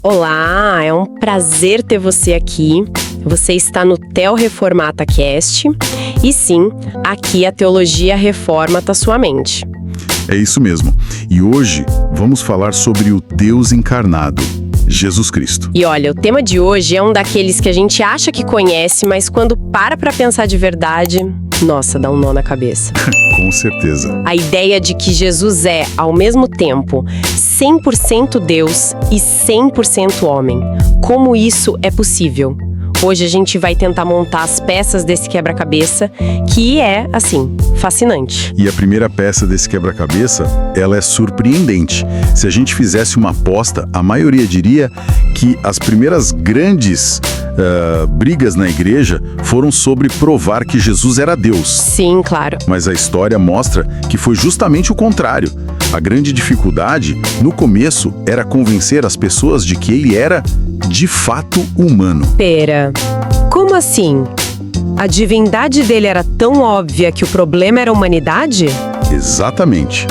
Olá, é um prazer ter você aqui. Você está no Theo Reformata Cast. E sim, aqui a teologia reformata sua mente. É isso mesmo. E hoje vamos falar sobre o Deus encarnado, Jesus Cristo. E olha, o tema de hoje é um daqueles que a gente acha que conhece, mas quando para pensar de verdade, nossa, dá um nó na cabeça. Com certeza. A ideia de que Jesus é, ao mesmo tempo, 100% Deus e 100% homem. Como isso é possível? Hoje a gente vai tentar montar as peças desse quebra-cabeça, que é, assim, fascinante. E a primeira peça desse quebra-cabeça, ela é surpreendente. Se a gente fizesse uma aposta, a maioria diria que as primeiras grandes brigas na igreja foram sobre provar que Jesus era Deus. Sim, claro. Mas a história mostra que foi justamente o contrário. A grande dificuldade, no começo, era convencer as pessoas de que ele era, de fato, humano. Pera, como assim? A divindade dele era tão óbvia que o problema era a humanidade? Exatamente.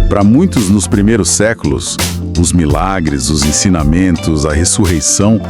Para muitos nos primeiros séculos, os milagres, os ensinamentos, a ressurreição,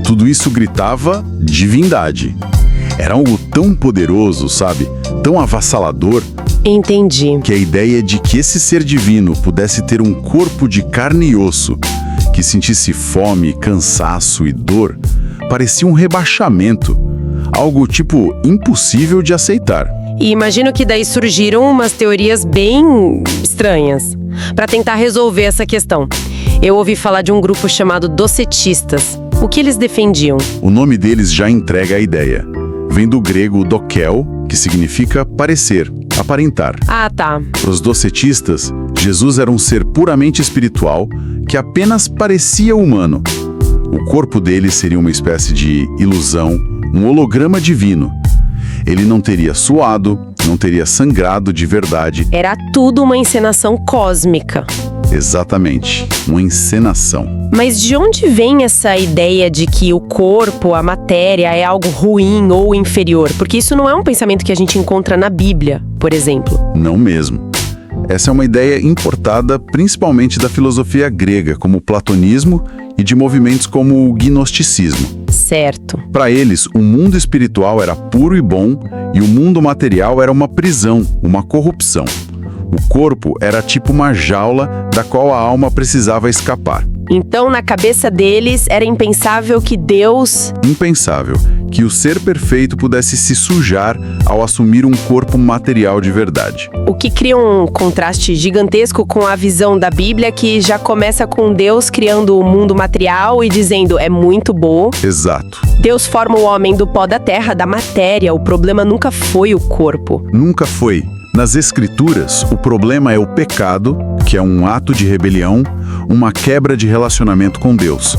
tudo isso gritava divindade. Era algo tão poderoso, sabe? Tão avassalador. Entendi. Que a ideia de que esse ser divino pudesse ter um corpo de carne e osso, que sentisse fome, cansaço e dor, parecia um rebaixamento. Algo, tipo, impossível de aceitar. E imagino que daí surgiram umas teorias bem estranhas para tentar resolver essa questão. Eu ouvi falar de um grupo chamado docetistas. O que eles defendiam? O nome deles já entrega a ideia. Vem do grego dokel, que significa parecer, aparentar. Ah, tá. Para os docetistas, Jesus era um ser puramente espiritual que apenas parecia humano. O corpo dele seria uma espécie de ilusão, um holograma divino. Ele não teria suado, não teria sangrado de verdade. Era tudo uma encenação cósmica. Exatamente, uma encenação. Mas de onde vem essa ideia de que o corpo, a matéria, é algo ruim ou inferior? Porque isso não é um pensamento que a gente encontra na Bíblia, por exemplo. Não mesmo. Essa é uma ideia importada principalmente da filosofia grega, como o platonismo, e de movimentos como o gnosticismo. Certo. Para eles, o mundo espiritual era puro e bom, e o mundo material era uma prisão, uma corrupção. O corpo era tipo uma jaula da qual a alma precisava escapar. Então, na cabeça deles, era impensável que Deus... Impensável que o ser perfeito pudesse se sujar ao assumir um corpo material de verdade. O que cria um contraste gigantesco com a visão da Bíblia, que já começa com Deus criando o mundo material e dizendo, é muito bom. Exato. Deus forma o homem do pó da terra, da matéria. O problema nunca foi o corpo. Nunca foi. Nas Escrituras, o problema é o pecado, que é um ato de rebelião, uma quebra de relacionamento com Deus.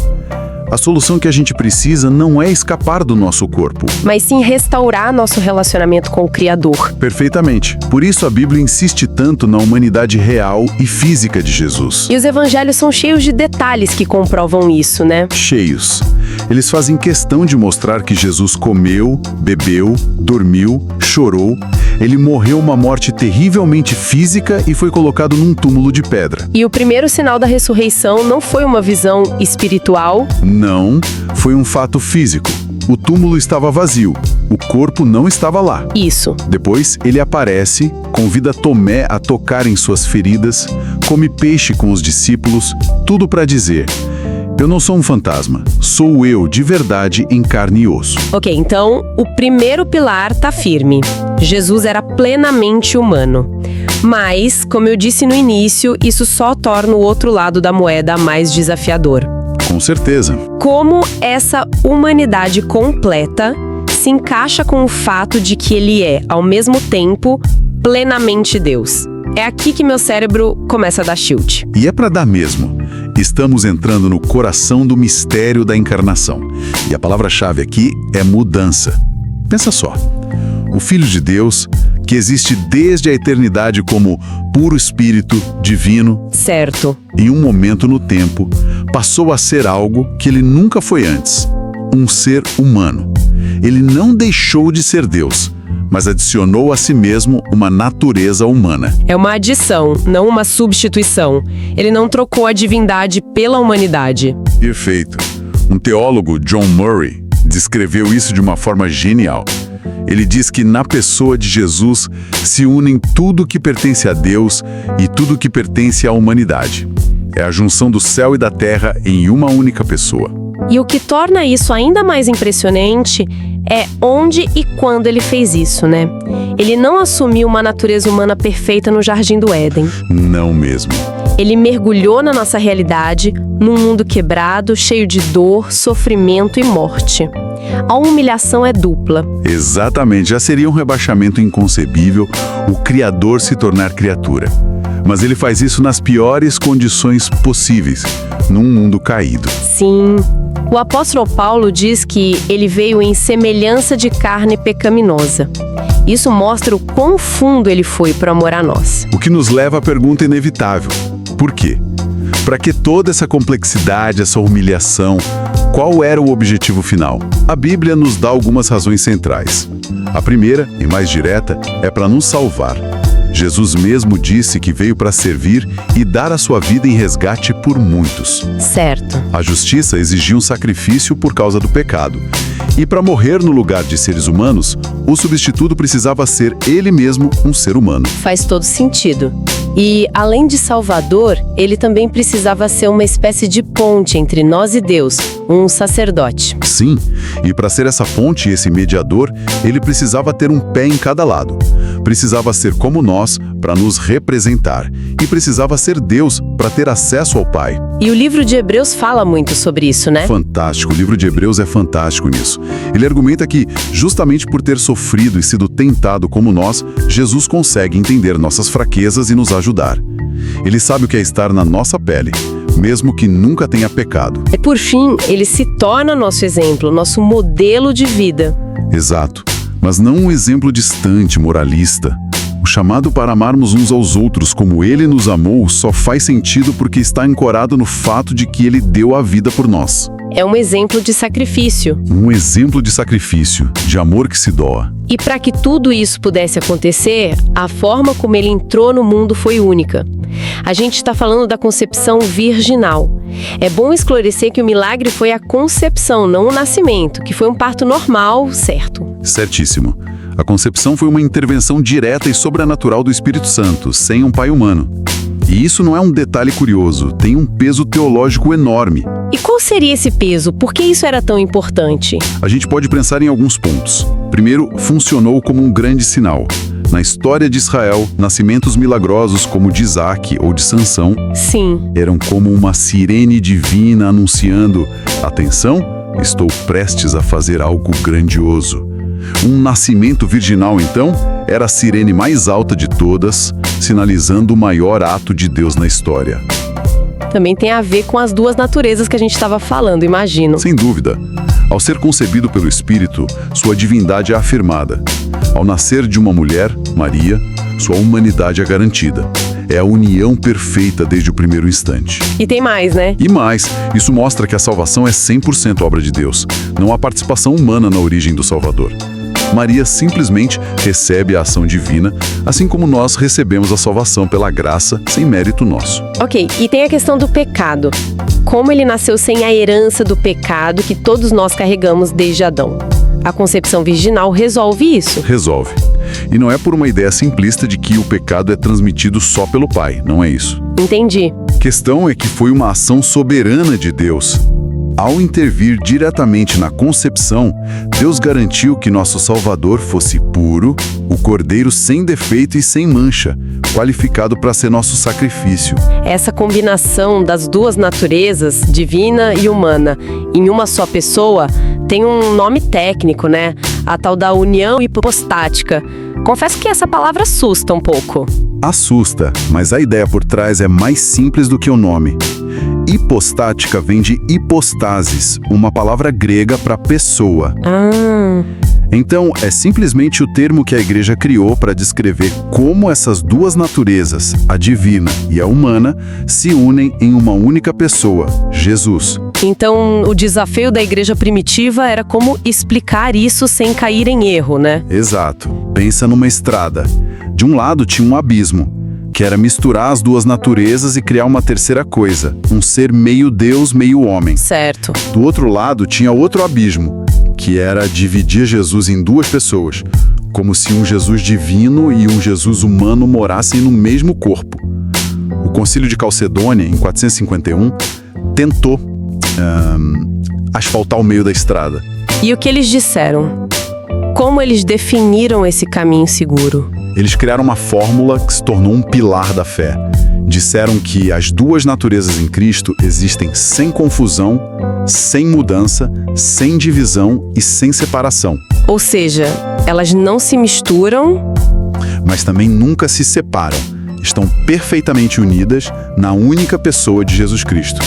A solução que a gente precisa não é escapar do nosso corpo, mas sim restaurar nosso relacionamento com o Criador. Perfeitamente. Por isso a Bíblia insiste tanto na humanidade real e física de Jesus. E os evangelhos são cheios de detalhes que comprovam isso, né? Cheios. Eles fazem questão de mostrar que Jesus comeu, bebeu, dormiu, chorou. Ele morreu uma morte terrivelmente física e foi colocado num túmulo de pedra. E o primeiro sinal da ressurreição não foi uma visão espiritual? Não, foi um fato físico. O túmulo estava vazio, o corpo não estava lá. Isso. Depois, ele aparece, convida Tomé a tocar em suas feridas, come peixe com os discípulos, tudo para dizer... Eu não sou um fantasma, sou eu de verdade em carne e osso. Ok, então o primeiro pilar tá firme. Jesus era plenamente humano. Mas, como eu disse no início, isso só torna o outro lado da moeda mais desafiador. Com certeza. Como essa humanidade completa se encaixa com o fato de que ele é, ao mesmo tempo, plenamente Deus? É aqui que meu cérebro começa a dar tilt. E é para dar mesmo. Estamos entrando no coração do mistério da encarnação. E a palavra-chave aqui é mudança. Pensa só. O Filho de Deus, que existe desde a eternidade como puro espírito divino, certo, em um momento no tempo, passou a ser algo que ele nunca foi antes. Um ser humano. Ele não deixou de ser Deus, mas adicionou a si mesmo uma natureza humana. É uma adição, não uma substituição. Ele não trocou a divindade pela humanidade. Perfeito. Um teólogo, John Murray, descreveu isso de uma forma genial. Ele diz que na pessoa de Jesus se unem tudo que pertence a Deus e tudo que pertence à humanidade. É a junção do céu e da terra em uma única pessoa. E o que torna isso ainda mais impressionante é onde e quando ele fez isso, né? Ele não assumiu uma natureza humana perfeita no Jardim do Éden. Não mesmo. Ele mergulhou na nossa realidade, num mundo quebrado, cheio de dor, sofrimento e morte. A humilhação é dupla. Exatamente, já seria um rebaixamento inconcebível o Criador se tornar criatura. Mas ele faz isso nas piores condições possíveis, num mundo caído. Sim. O apóstolo Paulo diz que ele veio em semelhança de carne pecaminosa. Isso mostra o quão fundo ele foi por amor a nós. O que nos leva à pergunta inevitável: por quê? Para que toda essa complexidade, essa humilhação? Qual era o objetivo final? A Bíblia nos dá algumas razões centrais. A primeira, e mais direta, é para nos salvar. Jesus mesmo disse que veio para servir e dar a sua vida em resgate por muitos. Certo. A justiça exigia um sacrifício por causa do pecado. E para morrer no lugar de seres humanos, o substituto precisava ser ele mesmo um ser humano. Faz todo sentido. E, além de Salvador, ele também precisava ser uma espécie de ponte entre nós e Deus, um sacerdote. Sim, e para ser essa ponte e esse mediador, ele precisava ter um pé em cada lado. Precisava ser como nós para nos representar. E precisava ser Deus para ter acesso ao Pai. E o livro de Hebreus fala muito sobre isso, né? Fantástico, o livro de Hebreus é fantástico nisso. Ele argumenta que, justamente por ter sofrido e sido tentado como nós, Jesus consegue entender nossas fraquezas e nos ajudar. Ele sabe o que é estar na nossa pele, mesmo que nunca tenha pecado. E por fim, ele se torna nosso exemplo, nosso modelo de vida. Exato, mas não um exemplo distante, moralista. O chamado para amarmos uns aos outros como ele nos amou só faz sentido porque está ancorado no fato de que ele deu a vida por nós. É um exemplo de sacrifício. Um exemplo de sacrifício, de amor que se doa. E para que tudo isso pudesse acontecer, a forma como ele entrou no mundo foi única. A gente está falando da concepção virginal. É bom esclarecer que o milagre foi a concepção, não o nascimento, que foi um parto normal, certo? Certíssimo. A concepção foi uma intervenção direta e sobrenatural do Espírito Santo, sem um pai humano. E isso não é um detalhe curioso, tem um peso teológico enorme. E qual seria esse peso? Por que isso era tão importante? A gente pode pensar em alguns pontos. Primeiro, funcionou como um grande sinal. Na história de Israel, nascimentos milagrosos como de Isaac ou de Sansão Sim. eram como uma sirene divina anunciando: atenção, estou prestes a fazer algo grandioso. Um nascimento virginal, então, era a sirene mais alta de todas, sinalizando o maior ato de Deus na história. Também tem a ver com as duas naturezas que a gente estava falando, imagino. Sem dúvida. Ao ser concebido pelo Espírito, sua divindade é afirmada. Ao nascer de uma mulher, Maria, sua humanidade é garantida. É a união perfeita desde o primeiro instante. E tem mais, né? E mais, isso mostra que a salvação é 100% obra de Deus. Não há participação humana na origem do Salvador. Maria simplesmente recebe a ação divina, assim como nós recebemos a salvação pela graça, sem mérito nosso. Ok, e tem a questão do pecado. Como ele nasceu sem a herança do pecado que todos nós carregamos desde Adão. A concepção virginal resolve isso? Resolve. E não é por uma ideia simplista de que o pecado é transmitido só pelo pai, não é isso. Entendi. A questão é que foi uma ação soberana de Deus. Ao intervir diretamente na concepção, Deus garantiu que nosso Salvador fosse puro, o Cordeiro sem defeito e sem mancha, qualificado para ser nosso sacrifício. Essa combinação das duas naturezas, divina e humana, em uma só pessoa, tem um nome técnico, né? A tal da união hipostática. Confesso que essa palavra assusta um pouco. Assusta, mas a ideia por trás é mais simples do que o nome. Hipostática vem de hipostasis, uma palavra grega para pessoa. Então, é simplesmente o termo que a igreja criou para descrever como essas duas naturezas, a divina e a humana, se unem em uma única pessoa, Jesus. Então, o desafio da igreja primitiva era como explicar isso sem cair em erro, né? Exato. Pensa numa estrada. De um lado tinha um abismo. que era misturar as duas naturezas e criar uma terceira coisa, um ser meio Deus, meio homem. Certo. Do outro lado tinha outro abismo, que era dividir Jesus em duas pessoas, como se um Jesus divino e um Jesus humano morassem no mesmo corpo. O Concílio de Calcedônia, em 451, tentou asfaltar o meio da estrada. E o que eles disseram? Como eles definiram esse caminho seguro? Eles criaram uma fórmula que se tornou um pilar da fé. Disseram que as duas naturezas em Cristo existem sem confusão, sem mudança, sem divisão e sem separação. Ou seja, elas não se misturam, mas também nunca se separam. Estão perfeitamente unidas na única pessoa de Jesus Cristo.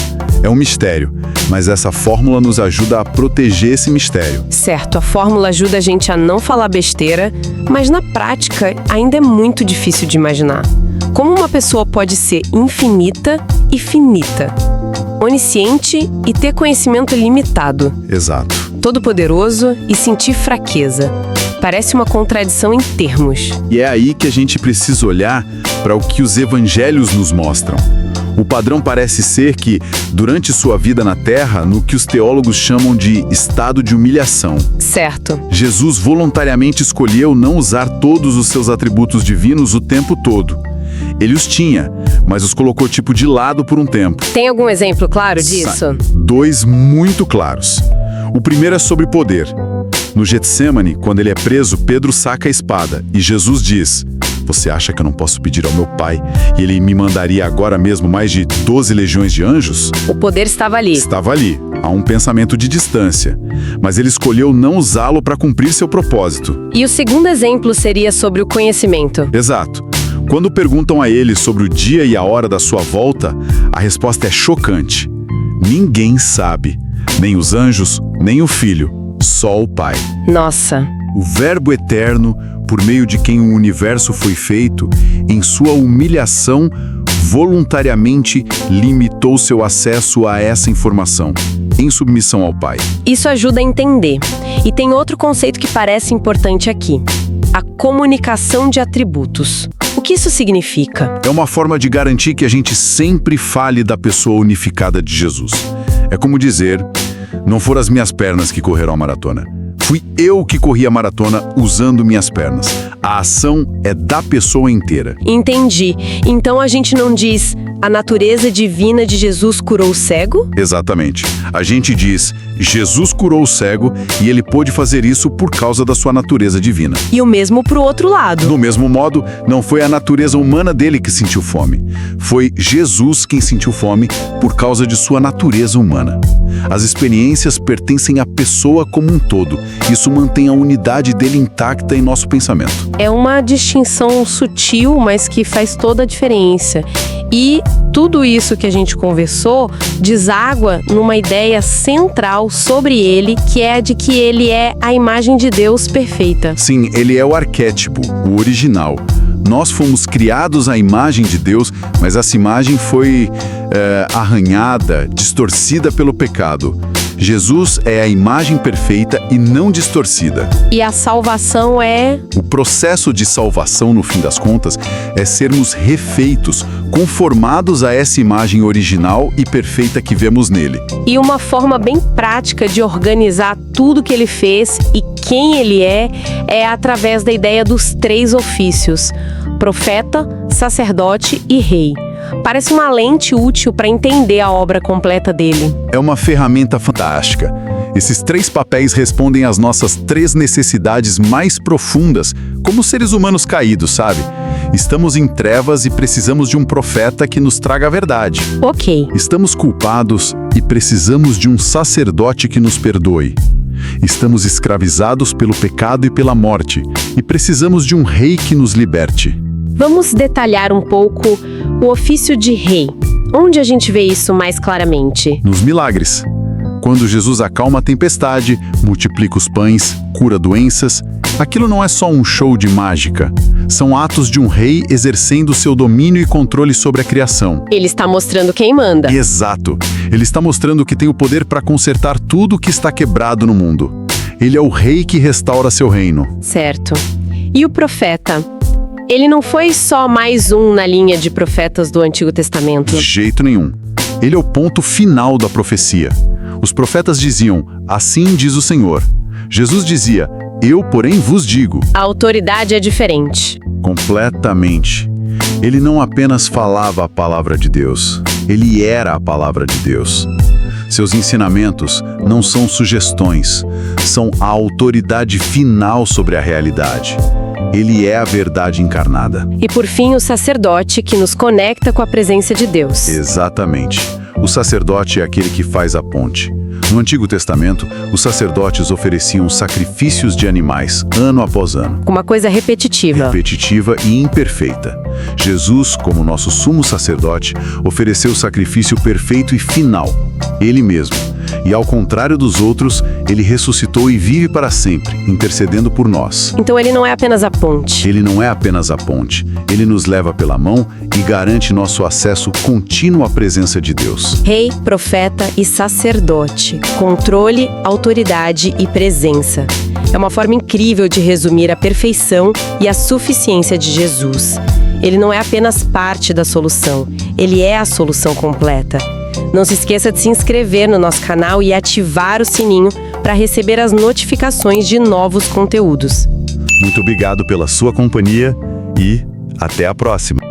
É um mistério, mas essa fórmula nos ajuda a proteger esse mistério. Certo, a fórmula ajuda a gente a não falar besteira, mas na prática ainda é muito difícil de imaginar. Como uma pessoa pode ser infinita e finita, onisciente e ter conhecimento limitado, Exato. todo-poderoso e sentir fraqueza? Parece uma contradição em termos. E é aí que a gente precisa olhar para o que os evangelhos nos mostram. O padrão parece ser que, durante sua vida na Terra, no que os teólogos chamam de estado de humilhação. Certo. Jesus voluntariamente escolheu não usar todos os seus atributos divinos o tempo todo. Ele os tinha, mas os colocou tipo de lado por um tempo. Tem algum exemplo claro disso? Dois muito claros. O primeiro é sobre poder. No Getsemane, quando ele é preso, Pedro saca a espada e Jesus diz: "Você acha que eu não posso pedir ao meu Pai e ele me mandaria agora mesmo mais de 12 legiões de anjos?" O poder estava ali. Estava ali. Há um pensamento de distância. Mas ele escolheu não usá-lo para cumprir seu propósito. E o segundo exemplo seria sobre o conhecimento. Exato. Quando perguntam a ele sobre o dia e a hora da sua volta, a resposta é chocante. Ninguém sabe. Nem os anjos, nem o Filho. Só o Pai. Nossa. O Verbo eterno, por meio de quem o universo foi feito, em sua humilhação, voluntariamente limitou seu acesso a essa informação, em submissão ao Pai. Isso ajuda a entender. E tem outro conceito que parece importante aqui: a comunicação de atributos. O que isso significa? É uma forma de garantir que a gente sempre fale da pessoa unificada de Jesus. É como dizer: não foram as minhas pernas que correram a maratona. Fui eu que corri a maratona usando minhas pernas. A ação é da pessoa inteira. Entendi. Então a gente não diz: a natureza divina de Jesus curou o cego? Exatamente. A gente diz: Jesus curou o cego e ele pôde fazer isso por causa da sua natureza divina. E o mesmo pro outro lado. Do mesmo modo, não foi a natureza humana dele que sentiu fome. Foi Jesus quem sentiu fome por causa de sua natureza humana. As experiências pertencem à pessoa como um todo. Isso mantém a unidade dele intacta em nosso pensamento. É uma distinção sutil, mas que faz toda a diferença. E tudo isso que a gente conversou deságua numa ideia central sobre ele, que é a de que ele é a imagem de Deus perfeita. Sim, ele é o arquétipo, o original. Nós fomos criados à imagem de Deus, mas essa imagem foi arranhada, distorcida pelo pecado. Jesus é a imagem perfeita e não distorcida. E a salvação é... O processo de salvação, no fim das contas, é sermos refeitos, conformados a essa imagem original e perfeita que vemos nele. E uma forma bem prática de organizar tudo que ele fez e quem ele é através da ideia dos 3 ofícios: profeta, sacerdote e rei. Parece uma lente útil para entender a obra completa dele. É uma ferramenta fantástica. Esses 3 papéis respondem às nossas 3 necessidades mais profundas, como seres humanos caídos, sabe? Estamos em trevas e precisamos de um profeta que nos traga a verdade. Ok. Estamos culpados e precisamos de um sacerdote que nos perdoe. Estamos escravizados pelo pecado e pela morte e precisamos de um rei que nos liberte. Vamos detalhar um pouco o ofício de rei. Onde a gente vê isso mais claramente? Nos milagres. Quando Jesus acalma a tempestade, multiplica os pães, cura doenças, aquilo não é só um show de mágica. São atos de um rei exercendo seu domínio e controle sobre a criação. Ele está mostrando quem manda. Exato. Ele está mostrando que tem o poder para consertar tudo que está quebrado no mundo. Ele é o rei que restaura seu reino. Certo. E o profeta? Ele não foi só mais um na linha de profetas do Antigo Testamento. De jeito nenhum. Ele é o ponto final da profecia. Os profetas diziam, assim diz o Senhor. Jesus dizia, eu, porém, vos digo. A autoridade é diferente. Completamente. Ele não apenas falava a palavra de Deus, ele era a palavra de Deus. Seus ensinamentos não são sugestões, são a autoridade final sobre a realidade. Ele é a verdade encarnada. E por fim, o sacerdote que nos conecta com a presença de Deus. Exatamente. O sacerdote é aquele que faz a ponte. No Antigo Testamento, os sacerdotes ofereciam sacrifícios de animais, ano após ano. Uma coisa repetitiva. Repetitiva e imperfeita. Jesus, como nosso sumo sacerdote, ofereceu o sacrifício perfeito e final, ele mesmo. E ao contrário dos outros, ele ressuscitou e vive para sempre, intercedendo por nós. Então ele não é apenas a ponte. Ele não é apenas a ponte. Ele nos leva pela mão e garante nosso acesso contínuo à presença de Deus. Rei, profeta e sacerdote. Controle, autoridade e presença. É uma forma incrível de resumir a perfeição e a suficiência de Jesus. Ele não é apenas parte da solução, ele é a solução completa. Não se esqueça de se inscrever no nosso canal e ativar o sininho para receber as notificações de novos conteúdos. Muito obrigado pela sua companhia e até a próxima.